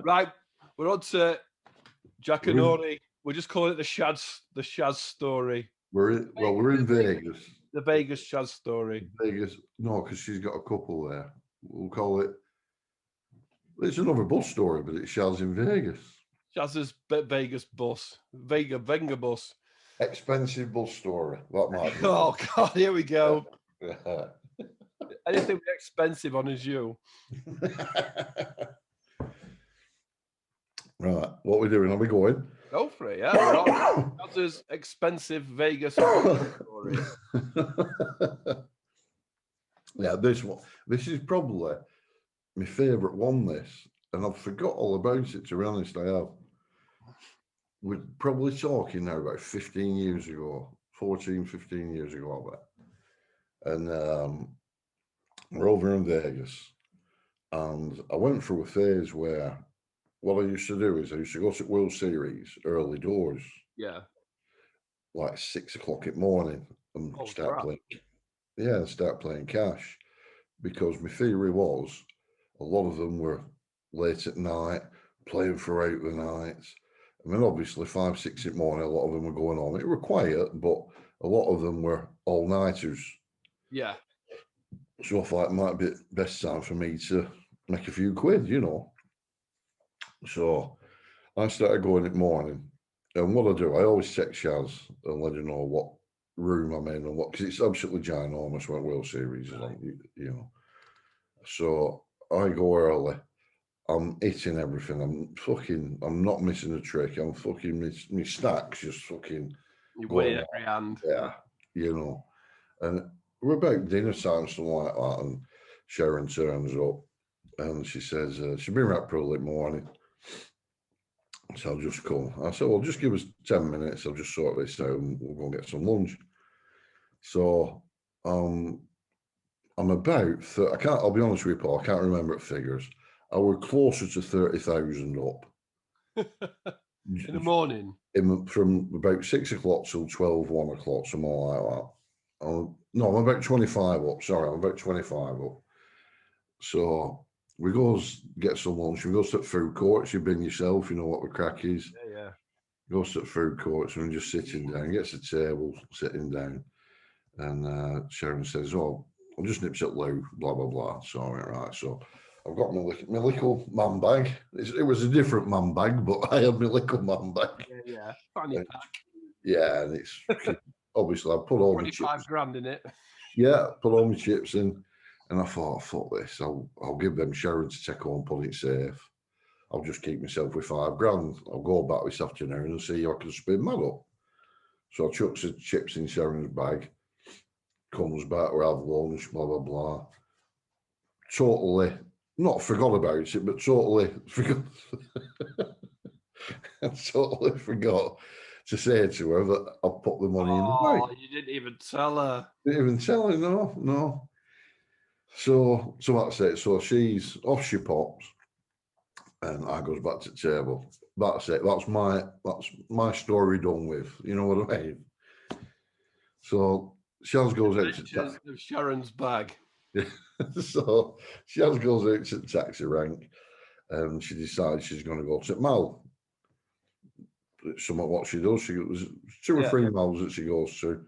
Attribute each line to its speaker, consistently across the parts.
Speaker 1: Right, we're on to Jack and Ori. We're just calling it the Shaz story.
Speaker 2: We're in Vegas.
Speaker 1: The Vegas Shaz story.
Speaker 2: Vegas, no, because she's got a couple there. We'll call it. It's another bus story, but it's Shaz in Vegas.
Speaker 1: Shaz's Vegas bus, Venga bus.
Speaker 2: Expensive bus story. That might be.
Speaker 1: Oh God, here we go. Anything expensive on is you.
Speaker 2: Right, what are we doing? Are we going?
Speaker 1: Go for it, yeah. Shaz's expensive Vegas story.
Speaker 2: Yeah, this is probably my favourite one, this. And I've forgot all about it, to be honest, I have. We're probably talking now about 15 years ago, 14, 15 years ago, I bet. And we're over in Vegas. And I went through a phase where what I used to do is I used to go to World Series early doors.
Speaker 1: Yeah.
Speaker 2: Like 6 o'clock in the morning and start playing cash. Because my theory was a lot of them were late at night, playing throughout the nights. I mean, obviously 5, 6 in the morning, a lot of them were going on. It were quiet, but a lot of them were all-nighters.
Speaker 1: Yeah.
Speaker 2: So I thought it might be best time for me to make a few quid, you know. So I started going in the morning. And what I do, I always text Shaz and let her know what room I'm in and what, because it's absolutely ginormous when World Series is on, you know. So I go early. I'm hitting everything. I'm not missing a trick. I'm fucking, my stacks just fucking.
Speaker 1: You win every hand.
Speaker 2: Yeah, you know. And we're about dinner time, something like that. And Sharon turns up and she says, she's been up early morning. So I'll just come. I said, well, just give us 10 minutes. I'll just sort this out and we'll go and get some lunch. So I'm about, I'll be honest with you, Paul, I can't remember the figures. I were closer to 30,000 up.
Speaker 1: In the morning?
Speaker 2: From about 6 o'clock till 12, 1 o'clock, something like that. No, I'm about 25 up. Sorry, I'm about 25 up. So we go get some lunch. We go to the food courts. You've been yourself, you know what the crack is.
Speaker 1: Yeah.
Speaker 2: Goes to the food courts and just sitting down, gets a table, sitting down. And Sharon says, oh, I'll just nips at Lou, blah, blah, blah. So, right. So I've got my little man bag. It was a different man bag, but I had my little man bag.
Speaker 1: Yeah. Fanny pack.
Speaker 2: Yeah, and it's obviously I put all my chips.
Speaker 1: 25 grand in it.
Speaker 2: Yeah, put all my chips in. And I thought, fuck this. I'll give them Sharon to take home, put it safe. I'll just keep myself with 5 grand. I'll go back this afternoon and see if I can spin that up. So I chucks the chips in Sharon's bag. Comes back, we have lunch, blah, blah, blah. Totally, not forgot about it, but totally forgot. I totally forgot to say to her that I'll put the money in the bag.
Speaker 1: Oh, you didn't even tell her.
Speaker 2: Didn't even tell her, no. So that's it. So she's off, she pops, and I goes back to the table. That's it. That's my story done with. You know what I mean? So Shaz goes out to
Speaker 1: Sharon's bag.
Speaker 2: So Shaz goes out to the taxi rank, and she decides she's going to go to Mal. It's somewhat what she does. She goes 2 or 3 miles that she goes to.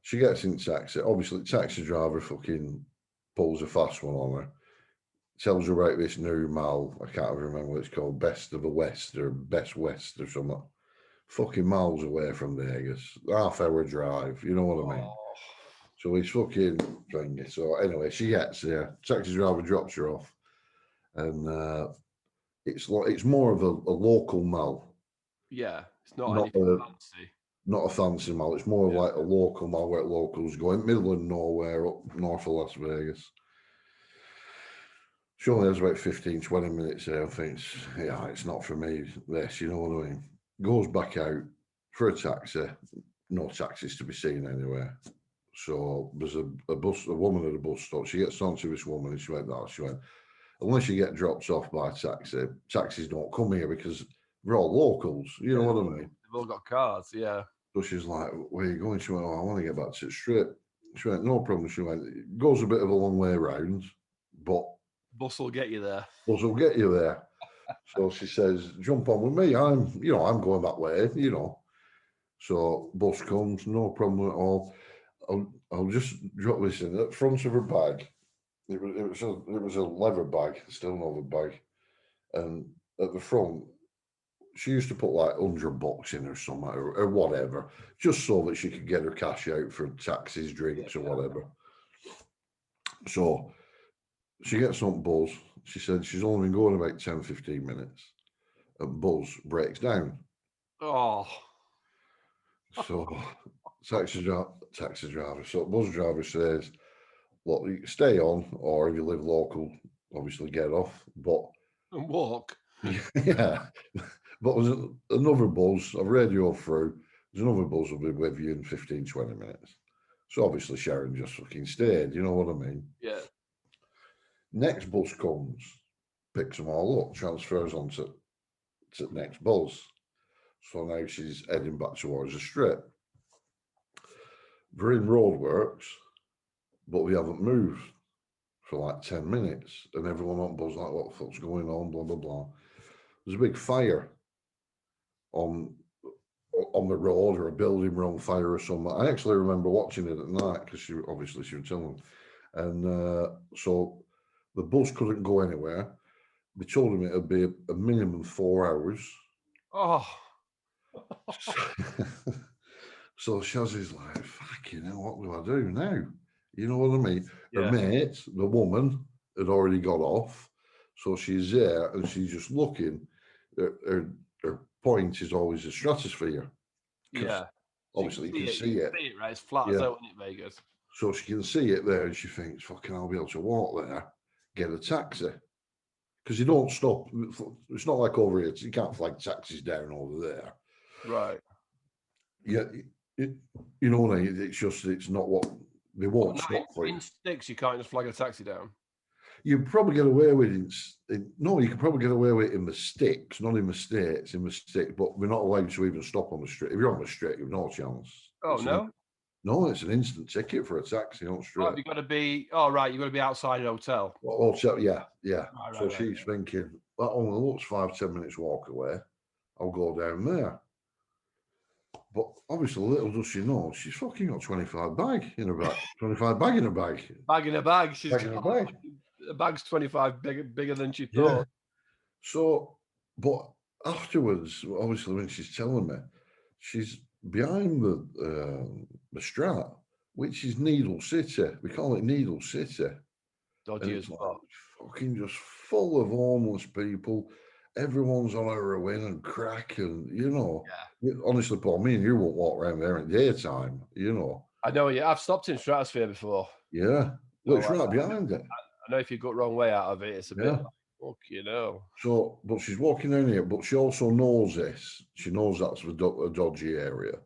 Speaker 2: She gets in the taxi. Obviously, the taxi driver fucking pulls a fast one on her. Tells her about this new mall. I can't remember what it's called. Best of the West or Best West or something. Fucking miles away from Vegas. Half-hour drive. You know what I mean? So he's fucking thingy. So anyway, she gets there. Taxi driver drops her off. And it's more of a local mall.
Speaker 1: Yeah. It's not anything fancy.
Speaker 2: Not a fancy mall. It's more like a local mall where locals go in middle of nowhere up north of Las Vegas. She only has about 15, 20 minutes there. I think it's not for me, this, you know what I mean? Goes back out for a taxi. No taxis to be seen anywhere. So there's a woman at a bus stop. She gets onto this woman and she went, unless you get dropped off by taxi, taxis don't come here because we're all locals. You know what I mean?
Speaker 1: They've all got cars, yeah.
Speaker 2: So she's like, where are you going? She went, I want to get back to the strip. She went, no problem. She went, it goes a bit of a long way round, but
Speaker 1: Bus will get you there.
Speaker 2: bus will get you there. So she says, jump on with me. I'm going that way, So bus comes, no problem at all. I'll just drop this in at the front of her bag. It was a leather bag, still an leather bag, and at the front, she used to put like $100 in or something or whatever, just so that she could get her cash out for taxis, drinks, or whatever. So she gets on Buzz. She said she's only been going about 10, 15 minutes, and Buzz breaks down.
Speaker 1: Oh.
Speaker 2: So taxi driver. So bus driver says, "Look, you can stay on, or if you live local, obviously get off." But
Speaker 1: And walk.
Speaker 2: yeah, but there's another bus. I've radio through. There's another bus will be with you in 15, 20 minutes. So obviously Sharon just fucking stayed. You know what I mean?
Speaker 1: Yeah.
Speaker 2: Next bus comes, picks them all up, transfers on to the next bus. So now she's heading back towards the strip. We're in roadworks, but we haven't moved for like 10 minutes. And everyone on bus like, what the fuck's going on? Blah, blah, blah. There's a big fire on the road, or a building were on fire or something. I actually remember watching it at night because she was telling me. And so the bus couldn't go anywhere. They told him it would be a minimum 4 hours.
Speaker 1: Oh.
Speaker 2: So Shaz is like, fucking hell, what do I do now? You know what I mean?
Speaker 1: Yeah.
Speaker 2: Her mate, the woman, had already got off. So she's there and she's just looking. Her point is always the stratosphere.
Speaker 1: Yeah.
Speaker 2: Obviously, you can see it.
Speaker 1: Right? It's flat as out, isn't it, Vegas?
Speaker 2: So she can see it there and she thinks, fucking, I'll be able to walk there, get a taxi. Because you don't stop. It's not like over here. You can't flag taxis down over there.
Speaker 1: Right.
Speaker 2: Yeah. You know what I mean? It's not what they won't stop for you.
Speaker 1: In sticks, you can't just flag a taxi down.
Speaker 2: You probably get away with it. No, you can probably get away with it in the sticks, not in the states, in the stick. But we're not allowed to even stop on the street. If you're on the street, you've no chance.
Speaker 1: Oh, no?
Speaker 2: No, it's an instant ticket for a taxi on the street.
Speaker 1: Oh, you've got to be. Oh, right. You've got to be outside an hotel.
Speaker 2: Hotel, yeah.
Speaker 1: Right,
Speaker 2: so she's thinking, that only looks 5-10 minutes walk away. I'll go down there. But obviously, little does she know, she's fucking got 25 bag in her bag. 25 bag in her bag.
Speaker 1: Bag in a bag. She's
Speaker 2: Bag in her bag.
Speaker 1: The bag's 25 bigger than she thought.
Speaker 2: Yeah. So, but afterwards, obviously, when she's telling me, she's behind the Strat, which is Needle City. We call it Needle City.
Speaker 1: Dodgy as fuck.
Speaker 2: Fucking just full of homeless people. Everyone's on heroin and crack, and honestly, Paul, me and you won't walk around there in daytime.
Speaker 1: I know. Yeah, I've stopped in Stratosphere before.
Speaker 2: Yeah, look, it's right behind it.
Speaker 1: I know if you got wrong way out of it, it's a bit like, fuck,
Speaker 2: So, but she's walking down here, but she also knows this. She knows that's a dodgy area.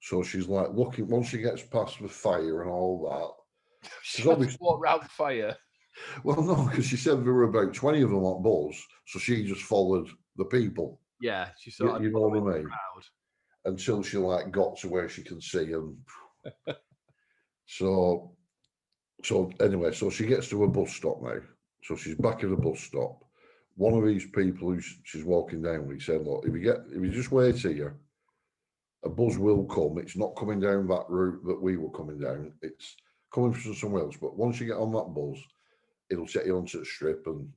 Speaker 2: So she's like looking, once she gets past the fire and all that.
Speaker 1: She's obviously walk around fire.
Speaker 2: Well, no, because she said there were about 20 of them on bus, so she just followed the people.
Speaker 1: Yeah, she saw.
Speaker 2: You know what I mean? Until she got to where she can see them. So anyway, so she gets to a bus stop now. So she's back at a bus stop. One of these people who she's walking down with said, "Look, if you just wait here, a bus will come. It's not coming down that route that we were coming down. It's coming from somewhere else. But once you get on that bus, it'll set you onto the strip and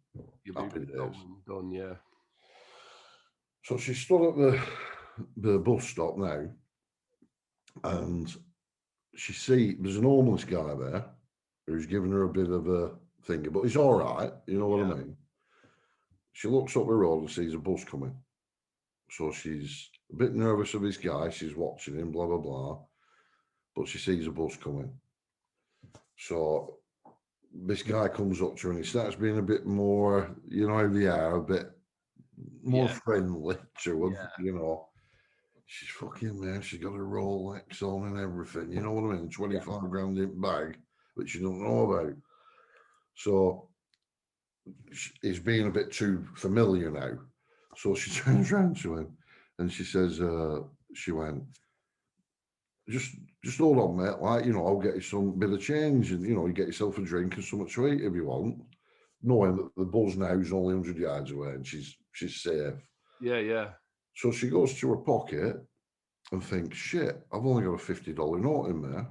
Speaker 2: happy days."
Speaker 1: Done, yeah.
Speaker 2: So she stood at the bus stop now, and she there's an homeless guy there who's giving her a bit of a thing, but he's all right. You know what I mean? She looks up the road and sees a bus coming. So she's a bit nervous of this guy. She's watching him, blah, blah, blah. But she sees a bus coming. So this guy comes up to her and he starts being a bit more, how they are, a bit more friendly to him, She's fucking there. She's got a Rolex on and everything. You know what I mean? 25 grand in bag, which you don't know about. So he's being a bit too familiar now. So she turns around to him and she says, she went, just hold on, mate. Like, you know, I'll get you some bit of change, and you know, you get yourself a drink and something to eat if you want, knowing that the buzz now is only 100 yards away and she's safe.
Speaker 1: Yeah, yeah.
Speaker 2: So she goes to her pocket and thinks, shit, I've only got a $50 note in there.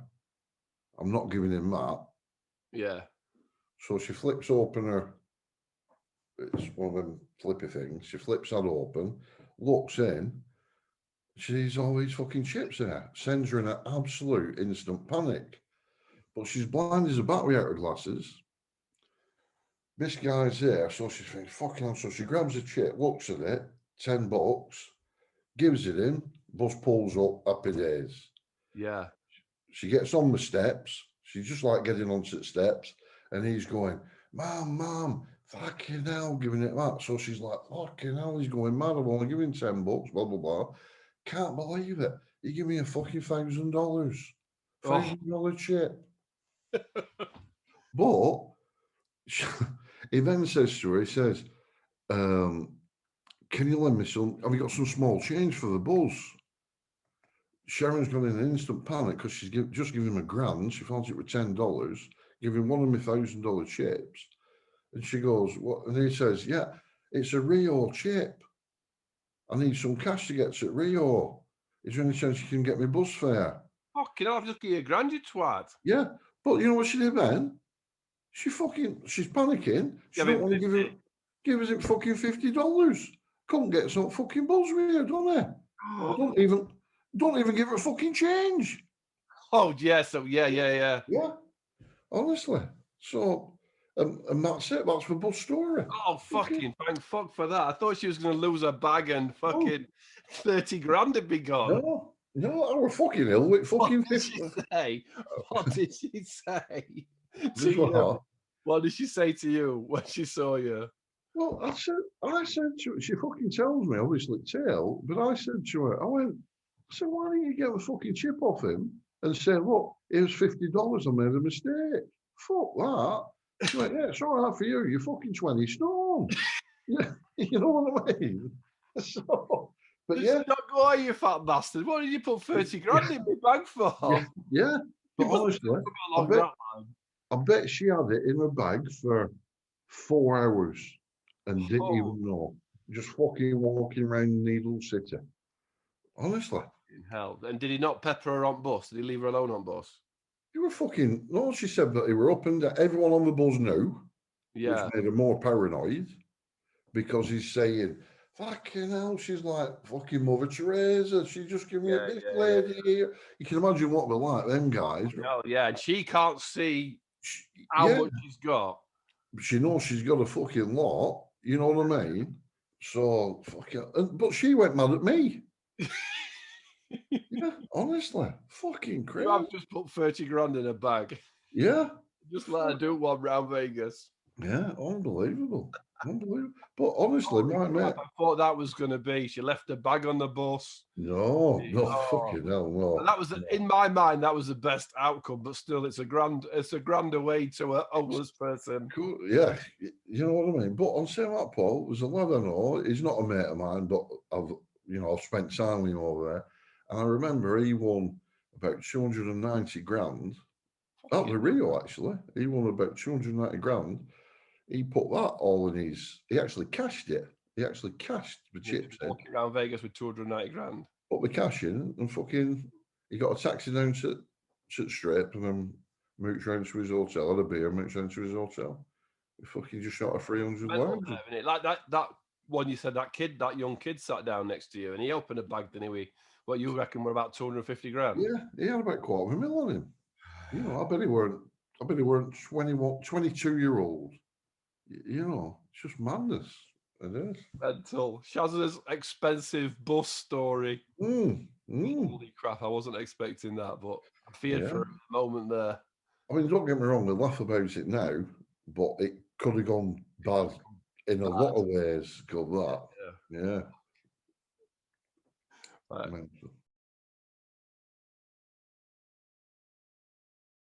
Speaker 2: I'm not giving him that.
Speaker 1: Yeah.
Speaker 2: So she flips open her, it's one of them flippy things. She flips that open, looks in, she sees all these fucking chips there, sends her in an absolute instant panic. But she's blind as a bat without her glasses. This guy's there, so she thinks, fucking hell. So she grabs a chip, looks at it, $10, gives it him, bus pulls up, happy days.
Speaker 1: Yeah.
Speaker 2: She gets on the steps. She's just like getting onto the steps, and he's going, Mom, fucking hell, giving it that. So she's like, fucking hell, he's going mad. I'm only giving $10, blah, blah, blah. Can't believe it. He gave me a fucking $1,000. $1,000 chip. But he then says to her, he says, can you lend me some? Have you got some small change for the buzz? Sharon's gone in an instant panic because she's just given him $1,000. She thought it was $10, giving one of my $1,000 chips. And she goes, what? And he says, yeah, it's a Rio chip. I need some cash to get to Rio. Is there any chance you can get me bus fare?
Speaker 1: Fucking hell, I've just got you $1,000, you twat.
Speaker 2: Yeah, but you know what she did then? She's panicking. She don't want to give us it fucking $50. Couldn't get some fucking buzz with her, don't I? Don't even give her fucking change.
Speaker 1: Oh yeah, so yeah.
Speaker 2: Yeah, honestly. So, and that's it. That's the bus story.
Speaker 1: Oh fucking thank fuck for that. I thought she was going to lose her bag and fucking 30 grand would be gone.
Speaker 2: No, I was fucking ill with fucking
Speaker 1: What did she say? What did she say to
Speaker 2: you.
Speaker 1: you? What did she say to you when she saw you?
Speaker 2: Well, I said to her, she fucking tells me, obviously, tail, but I said to her, I said, why don't you get the fucking chip off him and say, look, here's $50, I made a mistake. Fuck that. She went, yeah, it's all right for you, you're fucking 20 stone. Yeah, you know what I mean? So, but
Speaker 1: Did
Speaker 2: yeah.
Speaker 1: she not go, oh, you fat bastard, what did you put 30 grand in my bag for?
Speaker 2: Yeah. But honestly, I bet she had it in her bag for 4 hours and didn't even know. Just fucking walking around Needle City. Honestly.
Speaker 1: Hell. And did he not pepper her on bus? Did he leave her alone on bus?
Speaker 2: You were fucking, no, she said that they were up and everyone on the bus knew, which made her more paranoid because he's saying, fucking hell, she's like fucking Mother Teresa. She just gave me a big lady here. You can imagine what they're like, them guys.
Speaker 1: Oh, yeah, and she can't see how much she's got.
Speaker 2: She knows she's got a fucking lot, you know what I mean? So, fucking, but she went mad at me. Yeah, honestly, fucking crazy.
Speaker 1: I've just put 30 grand in a bag.
Speaker 2: Yeah.
Speaker 1: Just let her do one round Vegas.
Speaker 2: Yeah, unbelievable. But honestly, my mate,
Speaker 1: I thought that was going to be, she left her bag on the bus.
Speaker 2: No, fucking hell, no.
Speaker 1: And that was, in my mind, that was the best outcome, but still, it's a grand away to a homeless person.
Speaker 2: Cool. Yeah, you know what I mean? But on saying that, Paul, there's a lad I know, he's not a mate of mine, but I've spent time with him over there. And I remember he won about 290 grand. That was Rio, actually. He won about 290 grand. He put that all in he actually cashed it. He actually cashed the chips in.
Speaker 1: Walking around Vegas with 290 grand.
Speaker 2: Put the cash in and fucking, he got a taxi down to the strip and then mooch round to his hotel, had a beer, mooch round to his hotel. He fucking just shot a 300 loads.
Speaker 1: Like that one you said, that young kid sat down next to you and he opened a bag, didn't he? What you reckon were about 250 grand?
Speaker 2: Yeah, he had about $250,000 on him. You know, I bet he weren't 22-year-old. You know, it's just madness. It is.
Speaker 1: Mental. Shazza's expensive bus story. Holy crap, I wasn't expecting that, but I feared for a moment there.
Speaker 2: I mean, don't get me wrong, we laugh about it now, but it could have gone bad in a lot of ways. Got that. Yeah.
Speaker 1: Right.